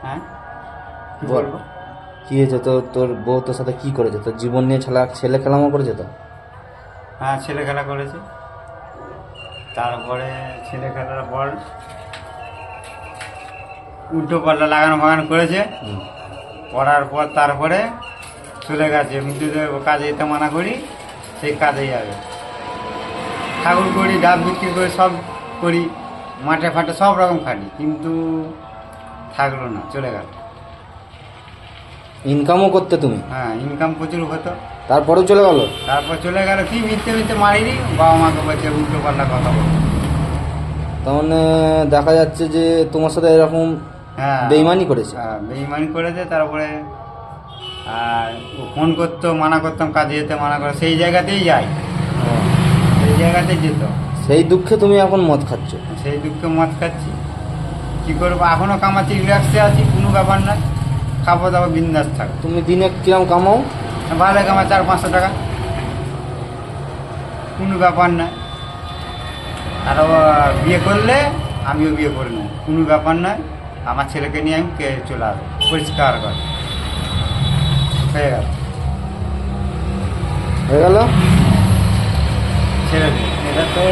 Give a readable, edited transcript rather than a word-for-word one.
হ্যাঁ, কি বল। বলবো? কি হয়েছে? তোর বউ তোর সাথে কি করেছে? তোর জীবন নিয়ে ছেলে খেলামো করেছে তো? হ্যাঁ, ছেলে খেলা করেছে। তারপরে ছেলে খেলার পর উল্টো পাল্টা লাগানো ফাগানো করেছে। হুম। করার পর তারপরে চলে গেছে। আমি যদি কাজে যেতে মানা করি, সেই কাজেই যাবে। ঠাকুর করি, ডাব বিক্রি করি, সব করি, মাঠে ফাটে সব রকম খাটি, কিন্তু থাকলো না, চলে গেল। ইনকামও করতে তুমি, হ্যাঁ, ইনকাম প্রচুর হতো। তারপরেও চলে গেল? তারপর চলে গেল কি, মিথ্যে মিথ্যে মারিনি, বাবা মাকে বলছে উল্টো পাল্টা কথা বলছে। তার মানে দেখা যাচ্ছে যে তোমার সাথে এরকম হ্যাঁ, বেইমানি করেছে। হ্যাঁ, বেইমানি করেছে। তারপরে আর ও ফোন করতো, মানা করতাম কাজে যেতে মানা করে, সেই জায়গাতেই যাই, হ্যাঁ। সেই জায়গাতেই যেত। সেই দুঃখে তুমি এখন মদ খাচ্ছ? সেই দুঃখে মদ খাচ্ছি, কী করবো? এখনও কামাচ্ছি, রিল্যাক্সে আছি, কোনো ব্যাপার না, খাবো দাবো, বিন্দাস থাকো। তুমি দিনে কিরম কামাও? ভালো কামা 400-500 টাকা, কোনো ব্যাপার না। আর ও বিয়ে করলে আমিও বিয়ে করে নেব, কোনো ব্যাপার নয়। আমার ছেলেকে নিয়ে আমি চলে আসবো, পরিষ্কার করে হয়ে গেল। হয়ে গেল ছেলে এটা তো